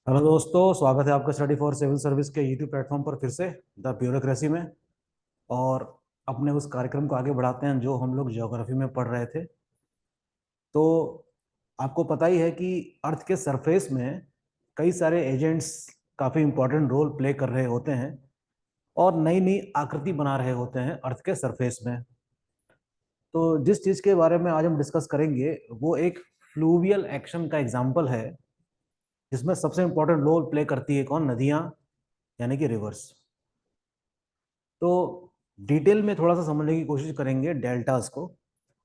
Hello दोस्तों, स्वागत है आपका स्टडी फॉर सिविल सर्विस के यूट्यूब प्लेटफॉर्म पर फिर से द ब्यूरोक्रेसी में। और अपने उस कार्यक्रम को आगे बढ़ाते हैं जो हम लोग ज्योग्राफी में पढ़ रहे थे। तो आपको पता ही है कि अर्थ के सरफेस में कई सारे एजेंट्स काफ़ी इंपॉर्टेंट रोल प्ले कर रहे होते हैं और नई नई आकृति बना रहे होते हैं अर्थ के सरफेस में। तो जिस चीज़ के बारे में आज हम डिस्कस करेंगे वो एक फ्लूवियल एक्शन का एग्जाम्पल है, जिसमें सबसे इंपॉर्टेंट रोल प्ले करती है कौन? नदियाँ, यानी कि रिवर्स। तो डिटेल में थोड़ा सा समझने की कोशिश करेंगे डेल्टास को,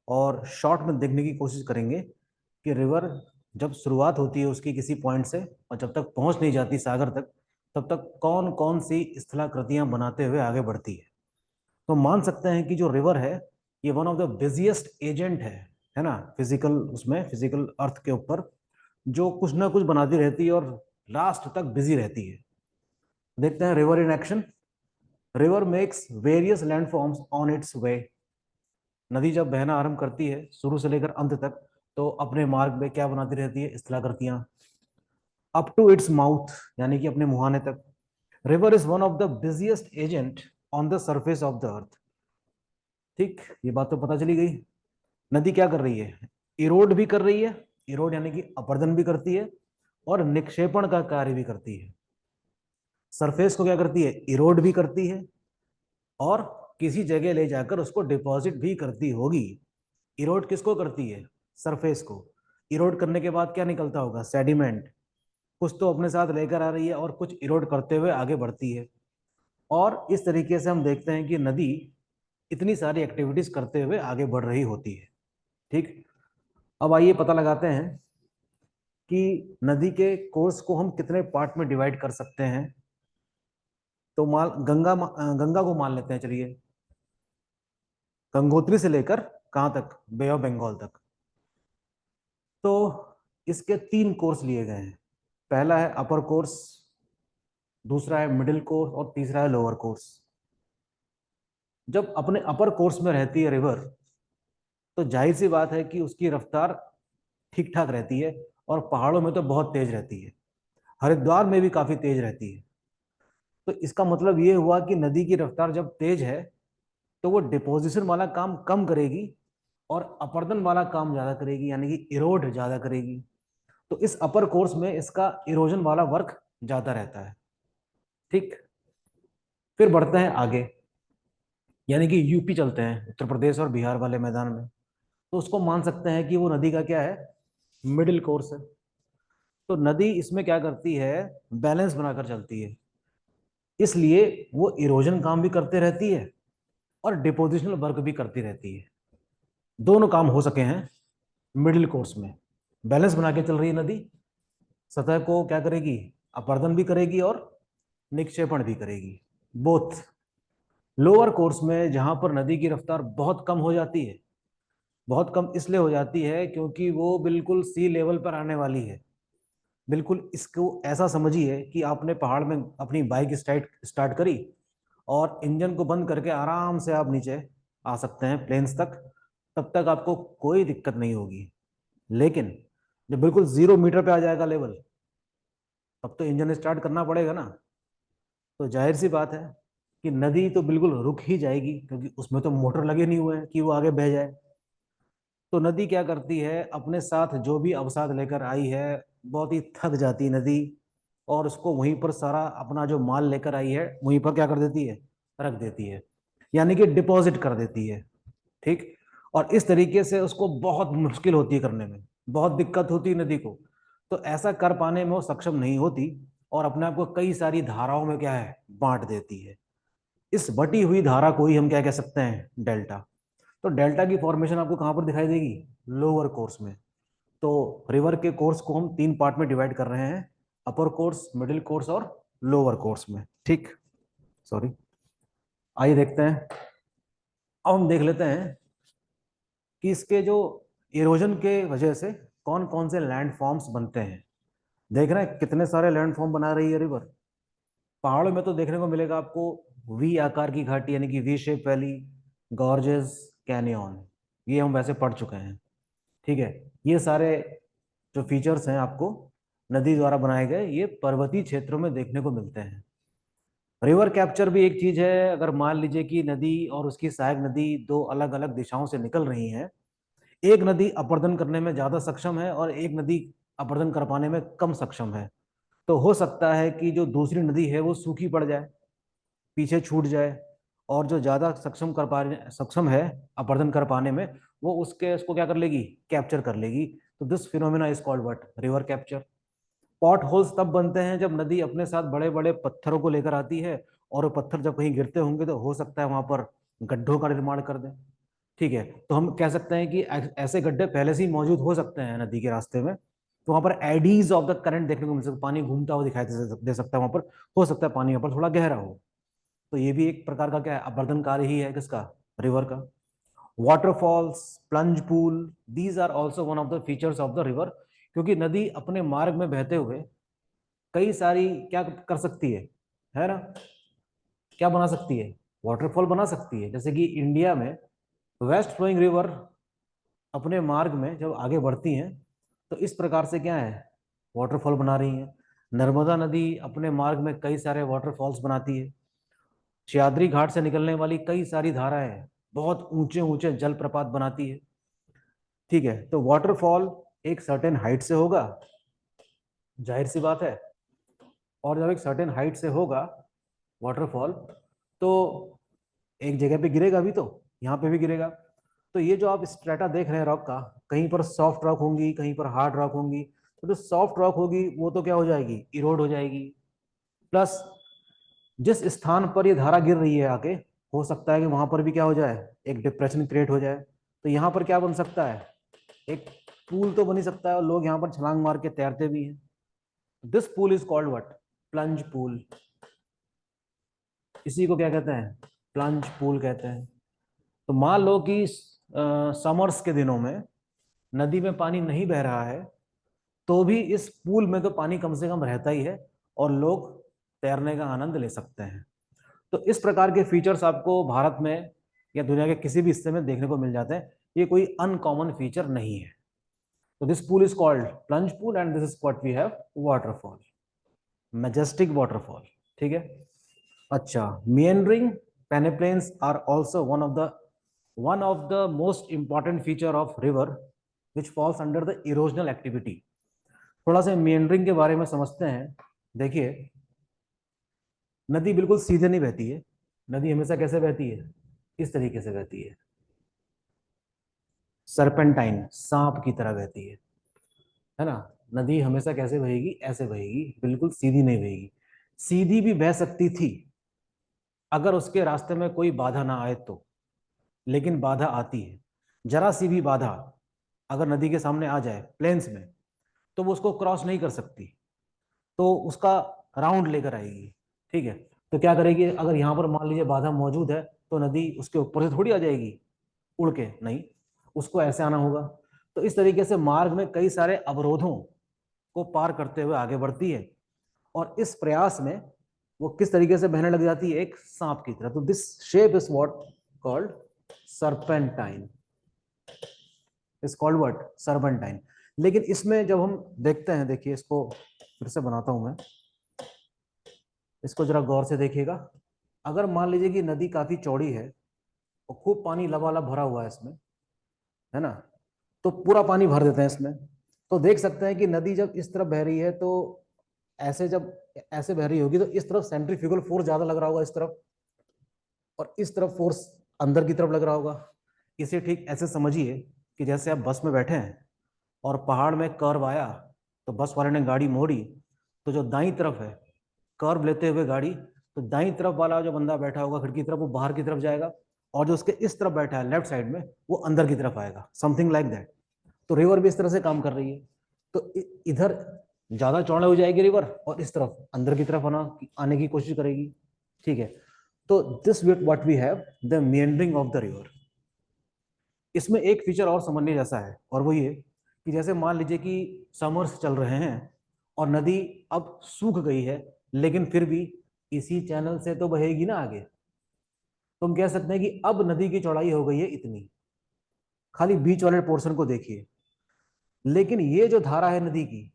और शॉर्ट में देखने की कोशिश करेंगे कि रिवर जब शुरुआत होती है उसकी किसी पॉइंट से और जब तक पहुंच नहीं जाती सागर तक, तब तक कौन कौन सी स्थलाकृतियां बनाते हुए आगे बढ़ती है। तो मान सकते हैं कि जो रिवर है ये one of the busiest agent है ना, फिजिकल, उसमें फिजिकल अर्थ के ऊपर जो कुछ ना कुछ बनाती रहती है और लास्ट तक बिजी रहती है। देखते हैं river in action. River makes various landforms on its way. नदी जब बहना आरंभ करती है शुरू से लेकर अंत तक, तो अपने मार्ग में क्या बनाती रहती है? स्थलाकृतियां। अप टू इट्स माउथ, यानी कि अपने मुहाने तक। River is one of the busiest agent on the surface of the earth. ठीक, ये बात तो पता चली गई। नदी क्या कर रही है? इरोड भी कर रही है। इरोड यानी कि अपरदन भी करती है और निक्षेपण का कार्य भी करती है। सरफेस को क्या करती है? इरोड भी करती है और किसी जगह ले जाकर उसको डिपॉजिट भी करती होगी। इरोड किसको करती है? सरफेस को। इरोड करने के बाद क्या निकलता होगा? सेडिमेंट। कुछ तो अपने साथ लेकर आ रही है और कुछ इरोड करते हुए आगे बढ़ती है। और इस तरीके से हम देखते हैं कि नदी इतनी सारी एक्टिविटीज करते हुए आगे बढ़ रही होती है। ठीक, अब आइए पता लगाते हैं कि नदी के कोर्स को हम कितने पार्ट में डिवाइड कर सकते हैं। तो गंगा को मान लेते हैं, चलिए। गंगोत्री से लेकर कहां तक? बे ऑफ बंगाल तक। तो इसके तीन कोर्स लिए गए हैं। पहला है अपर कोर्स, दूसरा है मिडिल कोर्स और तीसरा है लोअर कोर्स। जब अपने अपर कोर्स में रहती है रिवर, तो जाहिर सी बात है कि उसकी रफ्तार ठीक ठाक रहती है और पहाड़ों में तो बहुत तेज रहती है। हरिद्वार में भी काफी तेज रहती है। तो इसका मतलब ये हुआ कि नदी की रफ्तार जब तेज है तो वो डिपोजिशन वाला काम कम करेगी और अपर्दन वाला काम ज्यादा करेगी, यानी कि इरोड ज्यादा करेगी। तो इस अपर कोर्स में इसका इरोजन वाला वर्क ज्यादा रहता है। ठीक, फिर बढ़ते हैं आगे, यानी कि यूपी चलते हैं, उत्तर प्रदेश और बिहार वाले मैदान में। तो उसको मान सकते हैं कि वो नदी का क्या है? मिडिल कोर्स है। तो नदी इसमें क्या करती है? बैलेंस बनाकर चलती है। इसलिए वो इरोजन काम भी करते रहती है और डिपोजिशनल वर्क भी करती रहती है। दोनों काम हो सके हैं मिडिल कोर्स में। बैलेंस बना के चल रही है नदी, सतह को क्या करेगी? अपर्दन भी करेगी और निक्षेपण भी करेगी, बोथ। लोअर कोर्स में जहां पर नदी की रफ्तार बहुत कम हो जाती है, बहुत कम इसलिए हो जाती है क्योंकि वो बिल्कुल सी लेवल पर आने वाली है। बिल्कुल इसको ऐसा समझिए कि आपने पहाड़ में अपनी बाइक स्टार्ट स्टार्ट करी और इंजन को बंद करके आराम से आप नीचे आ सकते हैं प्लेन्स तक। तब तक आपको कोई दिक्कत नहीं होगी। लेकिन जब बिल्कुल 0 मीटर पे आ जाएगा लेवल, तब तो इंजन स्टार्ट करना पड़ेगा ना। तो जाहिर सी बात है कि नदी तो बिल्कुल रुक ही जाएगी, क्योंकि उसमें तो मोटर लगे नहीं हुए हैं कि वो आगे बह जाए। तो नदी क्या करती है? अपने साथ जो भी अवसाद लेकर आई है, बहुत ही थक जाती नदी, और उसको वहीं पर सारा अपना जो माल लेकर आई है वहीं पर क्या कर देती है? रख देती है, यानी कि डिपॉजिट कर देती है। ठीक, और इस तरीके से उसको बहुत मुश्किल होती है करने में, बहुत दिक्कत होती है नदी को। तो ऐसा कर पाने में वो सक्षम नहीं होती और अपने आप को कई सारी धाराओं में क्या है? बांट देती है। इस बटी हुई धारा को ही हम क्या कह सकते हैं? डेल्टा। तो डेल्टा की फॉर्मेशन आपको कहां पर दिखाई देगी? लोअर कोर्स में। तो रिवर के कोर्स को हम तीन पार्ट में डिवाइड कर रहे हैं, अपर कोर्स, मिडिल कोर्स और लोअर कोर्स में। ठीक, सॉरी। आइए देखते हैं। अब हम देख लेते हैं कि इसके जो इरोजन के वजह से कौन कौन से लैंड फॉर्म्स बनते हैं। देख रहे हैं कितने सारे लैंड फॉर्म बना रही है रिवर। पहाड़ों में तो देखने को मिलेगा आपको वी आकार की घाटी, यानी कि V shape valley, gorges, canyon. ये हम वैसे पढ़ चुके हैं। ठीक है, ये सारे जो फीचर्स हैं आपको नदी द्वारा बनाए गए ये पर्वतीय क्षेत्रों में देखने को मिलते हैं। रिवर कैप्चर भी एक चीज है। अगर मान लीजिए कि नदी और उसकी सहायक नदी दो अलग अलग दिशाओं से निकल रही हैं, एक नदी अपर्दन करने में ज्यादा सक्षम है और एक नदी अपर्दन कर पाने में कम सक्षम है, तो हो सकता है कि जो दूसरी नदी है वो सूखी पड़ जाए, पीछे छूट जाए, और जो ज्यादा सक्षम है अपर्दन कर पाने में, वो उसको क्या कर लेगी, कैप्चर कर लेगी। तो this phenomena is called what, river capture. Pot holes तब बनते हैं जब नदी अपने साथ बड़े बड़े पत्थरों को लेकर आती है, और वो पत्थर जब कहीं गिरते होंगे तो हो सकता है वहां पर गड्ढों का निर्माण कर दें। ठीक है, तो हम कह सकते हैं कि ऐसे गड्ढे पहले से ही मौजूद हो सकते हैं नदी के रास्ते में, तो वहां पर एडीज ऑफ द करंट देखने को मिल सकता है, पानी घूमता हुआ दिखाई दे सकता है वहां पर। हो सकता है पानी वहां पर थोड़ा गहरा हो। तो ये भी एक प्रकार का क्या है, अपवर्तन कार्य ही है किसका, रिवर का। Waterfalls, plunge pool, these are also one of the features of the river. क्योंकि नदी अपने मार्ग में बहते हुए कई सारी क्या कर सकती है ना, क्या बना सकती है, वाटरफॉल बना सकती है। जैसे कि इंडिया में वेस्ट फ्लोइंग रिवर अपने मार्ग में जब आगे बढ़ती हैं तो इस प्रकार से क्या है, वाटरफॉल बना रही हैं। नर्मदा नदी अपने मार्ग में कई सारे वाटरफॉल्स बनाती है। सह्याद्री घाट से निकलने वाली कई सारी धाराएं बहुत ऊंचे ऊंचे जलप्रपात बनाती है। ठीक है, तो वाटरफॉल एक सर्टेन हाइट से होगा, जाहिर सी बात है। और जब एक सर्टेन हाइट से होगा वाटरफॉल, तो एक जगह पे गिरेगा भी, तो यहाँ पे भी गिरेगा। तो ये जो आप स्ट्रेटा देख रहे हैं रॉक का, कहीं पर सॉफ्ट रॉक होंगी, कहीं पर हार्ड रॉक होंगी। तो जो सॉफ्ट रॉक होगी वो तो क्या हो जाएगी, इरोड हो जाएगी। प्लस जिस स्थान पर ये धारा गिर रही है आके, हो सकता है कि वहां पर भी क्या हो जाए, एक डिप्रेशन क्रिएट हो जाए। तो यहाँ पर क्या बन सकता है, एक पूल तो बन ही सकता है, और लोग यहाँ पर छलांग मार के तैरते भी हैं। This pool is called what, plunge pool. इसी को क्या कहते हैं, प्लंज पूल कहते हैं। तो मान लो कि समर्स के दिनों में नदी में पानी नहीं बह रहा है, तो भी इस पूल में तो पानी कम से कम रहता ही है, और लोग तैरने का आनंद ले सकते हैं। तो इस प्रकार के फीचर्स आपको भारत में या दुनिया के किसी भी हिस्से में देखने को मिल जाते हैं। ये कोई अनकॉमन फीचर नहीं है। तो this pool is called plunge pool and this is what we have, waterfall, majestic waterfall. ठीक है। अच्छा, meandering peneplains are also one of the most important feature of river which falls under the erosional activity। थोड़ा सा meandering के बारे में समझते हैं। देखिए, नदी बिल्कुल सीधे नहीं बहती है। नदी हमेशा कैसे बहती है, इस तरीके से बहती है, सरपेंटाइन, सांप की तरह बहती है ना। नदी हमेशा कैसे बहेगी, ऐसे बहेगी, बिल्कुल सीधी नहीं बहेगी। सीधी भी बह सकती थी अगर उसके रास्ते में कोई बाधा ना आए तो, लेकिन बाधा आती है। जरा सी भी बाधा अगर नदी के सामने आ जाए प्लेन्स में, तो वो उसको क्रॉस नहीं कर सकती, तो उसका राउंड लेकर आएगी। ठीक है, तो क्या करेगी, अगर यहाँ पर मान लीजिए बाधा मौजूद है, तो नदी उसके ऊपर से थोड़ी आ जाएगी उड़ के, नहीं, उसको ऐसे आना होगा। तो इस तरीके से मार्ग में कई सारे अवरोधों को पार करते हुए आगे बढ़ती है, और इस प्रयास में वो किस तरीके से बहने लग जाती है, एक सांप की तरह। तो this shape is what called serpentine, is called what, serpentine. लेकिन इसमें जब हम देखते हैं, देखिए इसको फिर से बनाता हूं मैं, इसको जरा गौर से देखिएगा। अगर मान लीजिए कि नदी काफी चौड़ी है और खूब पानी लबालब भरा हुआ है इसमें, है ना, तो पूरा पानी भर देते हैं इसमें, तो देख सकते हैं कि नदी जब इस तरफ बह रही है, तो ऐसे जब ऐसे बह रही होगी तो इस तरफ सेंट्रीफ्यूगल फोर्स ज्यादा लग रहा होगा इस तरफ, और इस तरफ फोर्स अंदर की तरफ लग रहा होगा। इसे ठीक ऐसे समझिए कि जैसे आप बस में बैठे हैं और पहाड़ में कर्व आया, तो बस वाले ने गाड़ी मोड़ी, तो जो दाईं तरफ है कर्व लेते हुए गाड़ी, तो दाईं तरफ वाला जो बंदा बैठा होगा खिड़की की तरफ, वो बाहर की तरफ जाएगा, और जो उसके इस तरफ बैठा है लेफ्ट साइड में, वो अंदर की तरफ आएगा, समथिंग लाइक दैट। तो रिवर भी इस तरह से काम कर रही है। तो इधर ज्यादा चौड़ा हो जाएगी रिवर, और इस तरफ अंदर की तरफ आने की कोशिश करेगी। ठीक है, तो this what we have, the meandering of the river. इसमें एक फीचर और समझने जैसा है, और वो ये कि जैसे मान लीजिए कि समर्स चल रहे हैं और नदी अब सूख गई है, लेकिन फिर भी इसी चैनल से तो बहेगी ना आगे। तो हम कह सकते हैं कि अब नदी की चौड़ाई हो गई है इतनी, खाली बीच वाले पोर्शन को देखिए। लेकिन ये जो धारा है नदी की,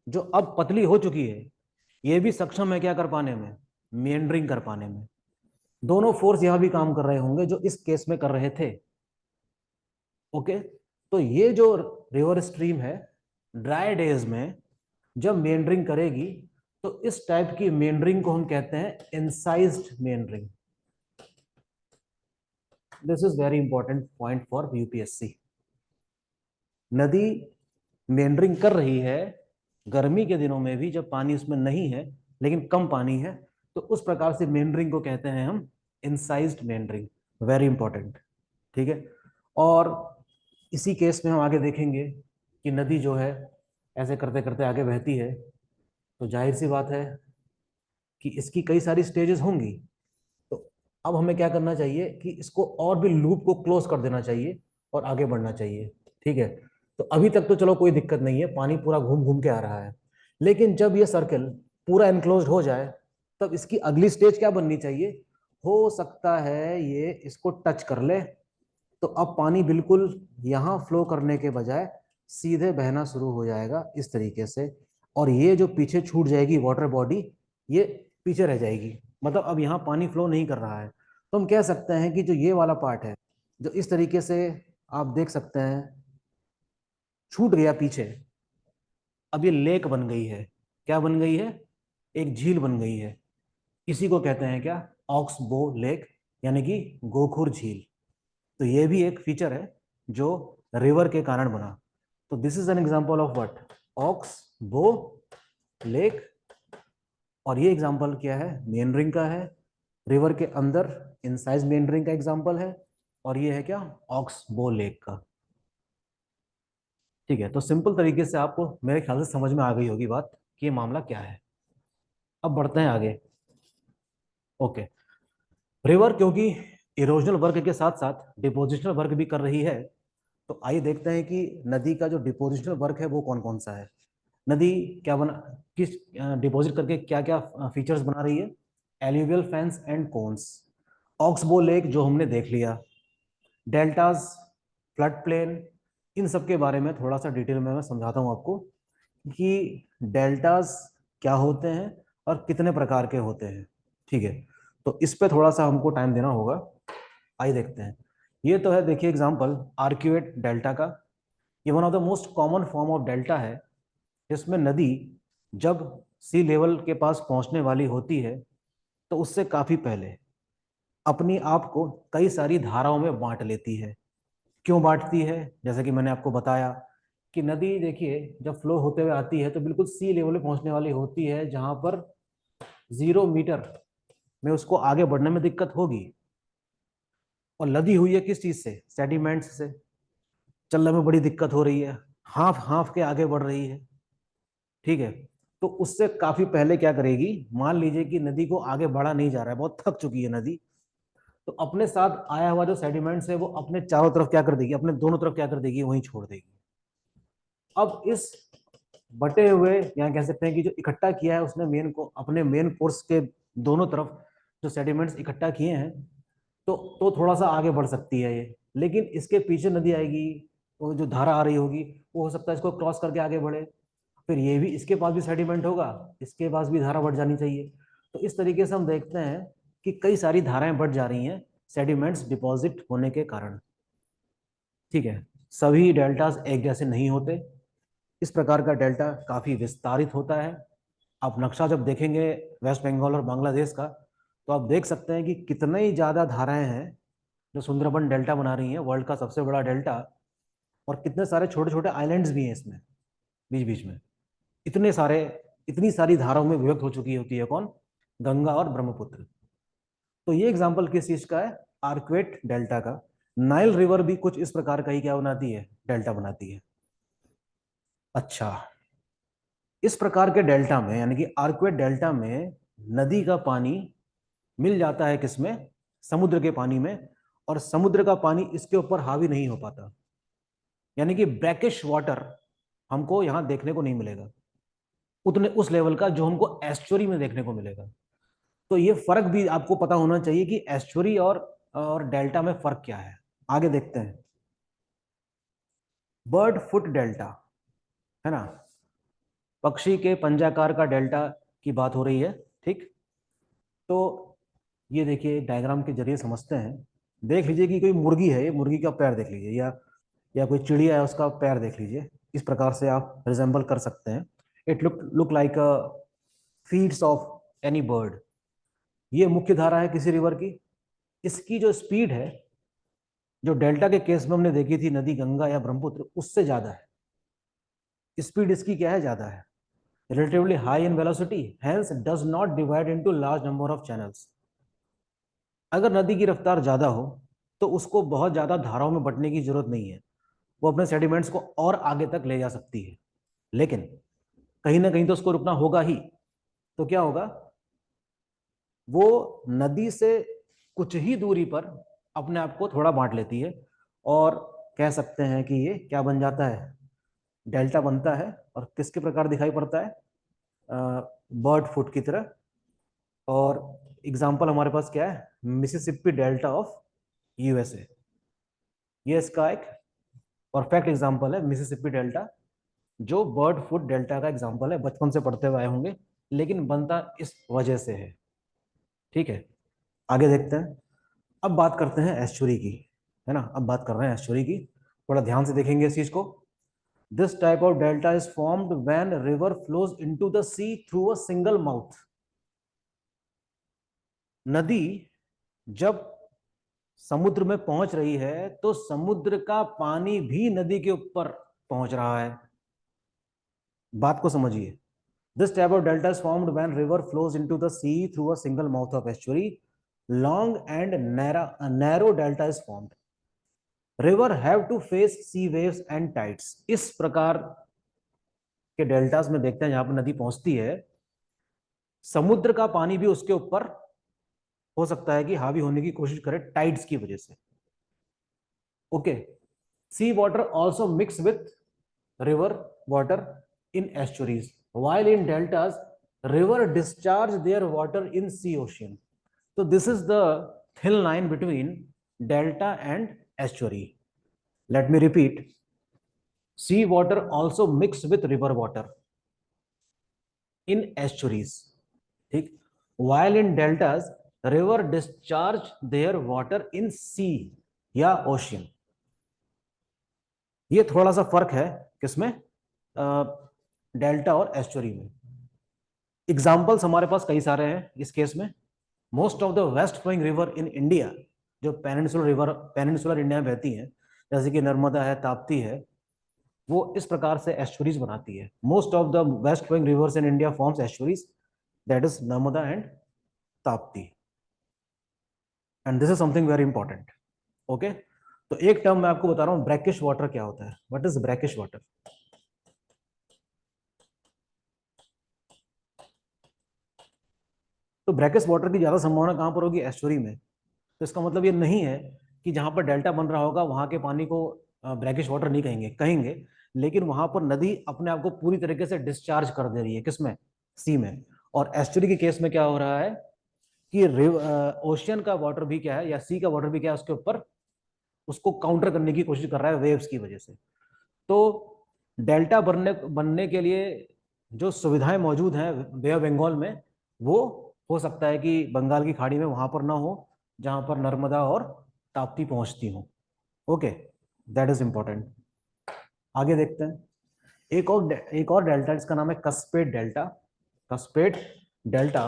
जो अब पतली हो चुकी है, ये भी सक्षम है क्या कर पाने में, मेंडरिंग कर पाने में। दोनों फोर्स यहां भी काम कर रहे होंगे जो इस केस में कर रहे थे। ओके, तो ये जो रिवर स्ट्रीम है ड्राई डेज में जब मेंडरिंग करेगी, तो इस टाइप की मेंडरिंग को हम कहते हैं incised meandering. This is very important point for UPSC. नदी मेंडरिंग कर रही है गर्मी के दिनों में भी जब पानी उसमें नहीं है लेकिन कम पानी है, तो उस प्रकार से मेंडरिंग को कहते हैं हम इंसाइज्ड मेंडरिंग। वेरी इंपॉर्टेंट, ठीक है। और इसी केस में हम आगे देखेंगे कि नदी जो है ऐसे करते करते आगे बहती है, तो जाहिर सी बात है कि इसकी कई सारी स्टेजेस होंगी। तो अब हमें क्या करना चाहिए कि इसको और भी लूप को क्लोज कर देना चाहिए और आगे बढ़ना चाहिए, ठीक है। तो अभी तक तो चलो कोई दिक्कत नहीं है, पानी पूरा घूम घूम के आ रहा है, लेकिन जब ये सर्कल पूरा एनक्लोज हो जाए तब इसकी अगली स्टेज क्या बननी चाहिए, हो सकता है ये इसको टच कर ले, तो अब पानी बिल्कुल यहां फ्लो करने के बजाय सीधे बहना शुरू हो जाएगा इस तरीके से, और ये जो पीछे छूट जाएगी वाटर बॉडी, ये पीछे रह जाएगी, मतलब अब यहाँ पानी फ्लो नहीं कर रहा है। तो हम कह सकते हैं कि जो ये वाला पार्ट है जो इस तरीके से आप देख सकते हैं छूट गया पीछे, अब ये लेक बन गई है। क्या बन गई है, एक झील बन गई है। इसी को कहते हैं क्या, ऑक्स बो लेक, यानी कि गोखुर झील। तो ये भी एक फीचर है जो रिवर के कारण बना। तो this is an example of what, ox bow lake. और ये एग्जांपल क्या है, मेंडरिंग का है, रिवर के अंदर इनसाइज मेंडरिंग का एग्जांपल है। और ये है क्या, ऑक्स बो लेक का। ठीक है, तो सिंपल तरीके से आपको मेरे ख्याल से समझ में आ गई होगी बात कि ये मामला क्या है। अब बढ़ते हैं आगे। ओके, रिवर क्योंकि इरोजनल वर्क के साथ साथ डिपोजिशनल वर्क भी कर रही है, तो आइए देखते हैं कि नदी का जो डिपोजिशनल वर्क है वो कौन कौन सा है। नदी क्या बना, किस डिपॉजिट करके क्या क्या फीचर्स बना रही है, alluvial fans and cones, oxbow lake जो हमने देख लिया, डेल्टाज, फ्लड प्लेन, इन सब के बारे में थोड़ा सा डिटेल में मैं समझाता हूँ आपको कि डेल्टाज क्या होते हैं और कितने प्रकार के होते हैं। ठीक है, तो इस पे थोड़ा सा हमको टाइम देना होगा। आइए देखते हैं। ये तो है, देखिए एग्जांपल आर्क्यूएट डेल्टा का। ये one of the most common form of delta है, जिसमें नदी जब सी लेवल के पास पहुंचने वाली होती है तो उससे काफी पहले अपनी आप को कई सारी धाराओं में बांट लेती है। क्यों बांटती है, जैसे कि मैंने आपको बताया कि नदी देखिए जब फ्लो होते हुए आती है तो बिल्कुल सी लेवल पे पहुंचने वाली होती है, जहां पर 0 मीटर में उसको आगे बढ़ने में दिक्कत होगी। और लदी हुई है किस चीज से, सेडिमेंट्स से, चलने में बड़ी दिक्कत हो रही है, हाफ हाफ के आगे बढ़ रही है। ठीक है, तो उससे काफी पहले क्या करेगी, मान लीजिए कि नदी को आगे बढ़ा नहीं जा रहा है, बहुत थक चुकी है नदी, तो अपने साथ आया हुआ जो सेडिमेंट्स है वो अपने चारों तरफ क्या कर देगी, अपने दोनों तरफ क्या कर देगी, वहीं छोड़ देगी। अब इस बटे हुए, या कह सकते हैं कि जो इकट्ठा किया है उसने मेन को, अपने मेन कोर्स के दोनों तरफ जो सेडिमेंट्स इकट्ठा किए हैं, तो थोड़ा सा आगे बढ़ सकती है ये। लेकिन इसके पीछे नदी आएगी, वो जो धारा आ रही होगी वो हो सकता है इसको क्रॉस करके आगे बढ़े, फिर ये भी, इसके पास भी सेडिमेंट होगा, इसके पास भी धारा बढ़ जानी चाहिए। तो इस तरीके से हम देखते हैं कि कई सारी धाराएं बढ़ जा रही हैं सेडिमेंट्स डिपॉजिट होने के कारण। ठीक है, सभी डेल्टास एक जैसे नहीं होते, इस प्रकार का डेल्टा काफी विस्तारित होता है। आप नक्शा जब देखेंगे वेस्ट बंगाल और बांग्लादेश का, तो आप देख सकते हैं कि कितने ही ज्यादा धाराएं हैं जो सुंदरबन डेल्टा बना रही हैं, वर्ल्ड का सबसे बड़ा डेल्टा। और कितने सारे छोटे छोटे आइलैंड्स भी हैं इसमें बीच बीच में, इतने सारे, इतनी सारी धाराओं में विभक्त हो चुकी होती है कौन, गंगा और ब्रह्मपुत्र। तो ये एग्जाम्पल किस चीज का है, आर्क्वेट डेल्टा का। नाइल रिवर भी कुछ इस प्रकार का ही क्या बनाती है, डेल्टा बनाती है। अच्छा, इस प्रकार के डेल्टा में, यानी कि आर्क्वेट डेल्टा में नदी का पानी मिल जाता है किसमें, समुद्र के पानी में, और समुद्र का पानी इसके ऊपर हावी नहीं हो पाता, यानी कि ब्रैकिश वाटर हमको यहां देखने को नहीं मिलेगा उतने उस लेवल का जो हमको एस्चुरी में देखने को मिलेगा। तो ये फर्क भी आपको पता होना चाहिए कि एस्चुरी और डेल्टा में फर्क क्या है। आगे देखते हैं, बर्ड फुट डेल्टा, है ना। पक्षी के पंजाकार का डेल्टा की बात हो रही है, ठीक। तो ये देखिए डायग्राम के जरिए समझते हैं। देख लीजिए कि कोई मुर्गी है, ये मुर्गी का पैर देख लीजिए, या कोई चिड़िया है उसका पैर देख लीजिए। इस प्रकार से आप रिजेंबल कर सकते हैं। It look like a feets of any bird. ये मुख्य धारा है किसी रिवर की। इसकी जो स्पीड है, जो डेल्टा के केस में हमने देखी थी नदी गंगा या ब्रह्मपुत्र, उससे ज्यादा है। स्पीड इसकी क्या है, ज्यादा है, relatively high in velocity, hence does not divide into large number of channels. अगर नदी की रफ्तार ज्यादा हो तो उसको बहुत ज्यादा धाराओं में बंटने की जरूरत नहीं है, वो अपने सेडिमेंट्स को और आगे तक ले जा सकती है। लेकिन कहीं ना कहीं तो उसको रुकना होगा ही। तो क्या होगा, वो नदी से कुछ ही दूरी पर अपने आप को थोड़ा बांट लेती है, और कह सकते हैं कि ये क्या बन जाता है, डेल्टा बनता है। और किसके प्रकार दिखाई पड़ता है, बर्ड फुट की तरह। और एग्जाम्पल हमारे पास क्या है, मिसिसिपी डेल्टा ऑफ यूएसए। ये इसका एक परफेक्ट एग्जाम्पल है, मिसिसिपी डेल्टा, जो बर्ड फुट डेल्टा का एग्जाम्पल है। बचपन से पढ़ते हुए आए होंगे, लेकिन बनता इस वजह से है, ठीक है। आगे देखते हैं। अब बात करते हैं एस्चुरी की, है ना। अब बात कर रहे हैं एस्चुरी की, थोड़ा ध्यान से देखेंगे इस चीज को। This type of delta is formed when river flows into the sea through a single mouth. नदी जब समुद्र में पहुंच रही है तो समुद्र का पानी भी नदी के ऊपर पहुंच रहा है। बात को समझिए। This type of delta is formed when river flows into the sea through a single mouth of estuary. Long and narrow delta is formed. River have to face sea waves and tides. इस प्रकार के deltas में देखते हैं जहां पर नदी पहुंचती है, समुद्र का पानी भी उसके ऊपर हो सकता है कि हावी होने की कोशिश करे टाइड्स की वजह से। Okay. Sea water also mix with river water in estuaries, while in deltas river discharge their water in sea ocean. So this is the thin line between delta and estuary. Let me repeat. Sea water also mix with river water in estuaries, ठीक। while in deltas river discharge their water in sea या ocean. ये थोड़ा सा फर्क है किसमें, delta और estuary में। एग्जाम्पल्स हमारे पास कई सारे हैं इस केस में। Most of the west flowing river in India, जो पेनिनसुलर रिवर पेनिनसुलर इंडिया में बहती हैं, जैसे कि नर्मदा है, ताप्ती है, वो इस प्रकार से एस्चुरीज बनाती है। Most of the west flowing rivers in India forms estuaries, that is Narmada and Tapti. And this is something very important. Okay. तो एक टर्म मैं आपको बता रहा हूं, ब्रैकिश वाटर क्या होता है। What is brackish water? तो ब्रैकिश वाटर की ज्यादा संभावना कहां पर होगी, एस्चुरी में। तो इसका मतलब ये नहीं है कि जहां पर डेल्टा बन रहा होगा वहां के पानी को ब्रैकिश वाटर नहीं कहेंगे, कहेंगे। लेकिन वहां पर नदी अपने आप को पूरी तरीके से डिस्चार्ज कर दे रही है, किसमें, सी में। और एस्चुरी के केस में क्या हो रहा है कि ओशियन का वाटर भी क्या है, या सी का वाटर भी क्या है, उसके ऊपर उसको काउंटर करने की कोशिश कर रहा है वेव्स की वजह से। तो डेल्टा बनने बनने के लिए जो सुविधाएं मौजूद हैं बे ऑफ बंगाल में, वो हो सकता है कि बंगाल की खाड़ी में वहां पर ना हो जहां पर नर्मदा और ताप्ती पहुंचती हो। Okay, that is important. आगे देखते हैं। एक और डेल्टा, इसका नाम है कस्पेट डेल्टा। कस्पेट डेल्टा,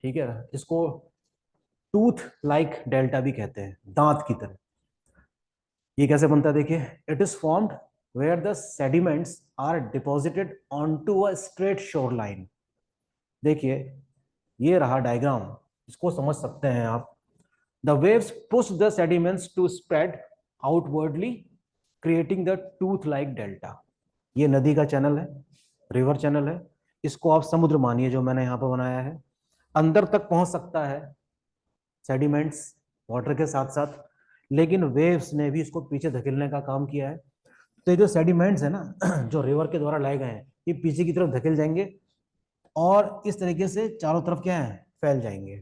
ठीक है। इसको टूथ लाइक डेल्टा भी कहते हैं, दांत की तरह। ये कैसे बनता है देखिए। It is formed where the sediments are deposited onto a straight shore line. देखिए ये रहा डायग्राम, इसको समझ सकते हैं आप। The waves push the sediments to spread outwardly, creating the tooth like delta. ये नदी का चैनल है, रिवर चैनल है। इसको आप समुद्र मानिए जो मैंने यहां पर बनाया है। अंदर तक पहुंच सकता है सेडिमेंट्स वाटर के साथ साथ, लेकिन वेव्स ने भी इसको पीछे धकेलने का काम किया है। तो ये जो सेडिमेंट्स है ना जो रिवर के द्वारा लाए गए हैं, ये पीछे की तरफ धकेल जाएंगे और इस तरीके से चारों तरफ क्या है, फैल जाएंगे।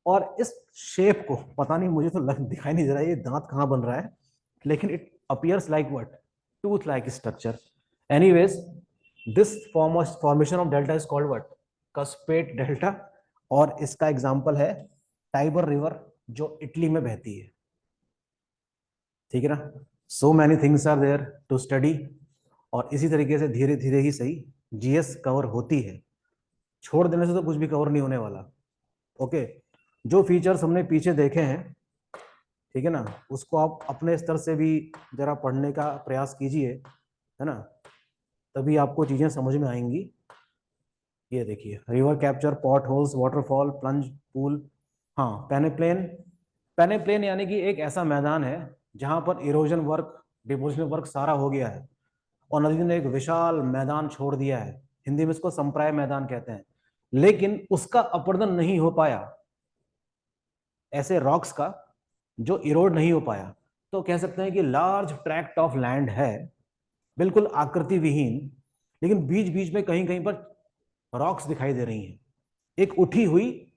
और इस शेप को पता नहीं, मुझे तो दिखाई नहीं दे रहा है ये दांत कहाँ बन रहा है, लेकिन it appears like what, tooth like structure. Anyways, this formation of delta is called what? Cuspid delta. और इसका एग्जांपल है टाइबर रिवर जो इटली में बहती है। ठीक है ना? So many things are there to study. और इसी तरीके से धीरे धीरे ही सही जीएस कवर होती है। छोड़ देने से तो कुछ भी कवर नहीं होने वाला। ओके, जो फीचर्स हमने पीछे देखे हैं, ठीक है ना, उसको आप अपने स्तर से भी जरा पढ़ने का प्रयास कीजिए, है ना, तभी आपको चीजें समझ में आएंगी। ये देखिए, river capture, pot holes, waterfall, plunge pool. हाँ, पेनेप्लेन। पेनेप्लेन यानी कि एक ऐसा मैदान है जहां पर इरोजन वर्क, डिपोजिशन वर्क सारा हो गया है और नदी ने एक विशाल मैदान छोड़ दिया है। हिंदी में इसको संप्राय मैदान कहते हैं। लेकिन उसका अपरदन नहीं हो पाया, ऐसे रॉक्स का जो इरोड नहीं हो पाया। तो कह सकते हैं कि लार्ज ट्रैक्ट ऑफ लैंड है, बिल्कुल आकृति विहीन, लेकिन बीच बीच में कहीं कहीं पर रॉक्स दिखाई दे रही हैं, एक उठी हुई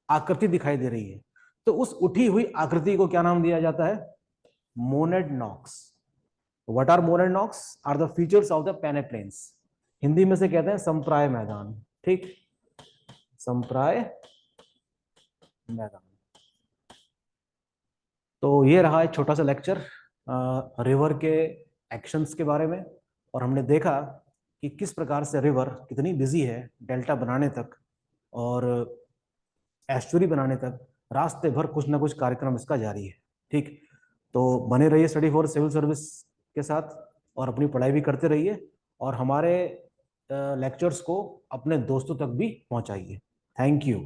आकृति दिखाई दे रही है। तो उस उठी हुई आकृति को क्या नाम दिया जाता है? Monadnocks. What are monadnocks? Are the features of the peneplains. Hindi में से कहते हैं संप्राय मैदान। ठीक, संप्राय मैदान। तो ये रहा एक छोटा सा लेक्चर रिवर के एक्शंस के बारे में। और हमने देखा कि किस प्रकार से रिवर कितनी बिजी है डेल्टा बनाने तक और एस्चुरी बनाने तक, रास्ते भर कुछ ना कुछ कार्यक्रम इसका जारी है। ठीक, तो बने रहिए स्टडी फॉर सिविल सर्विस के साथ और अपनी पढ़ाई भी करते रहिए और हमारे लेक्चर्स को अपने दोस्तों तक भी पहुंचाइए। Thank you.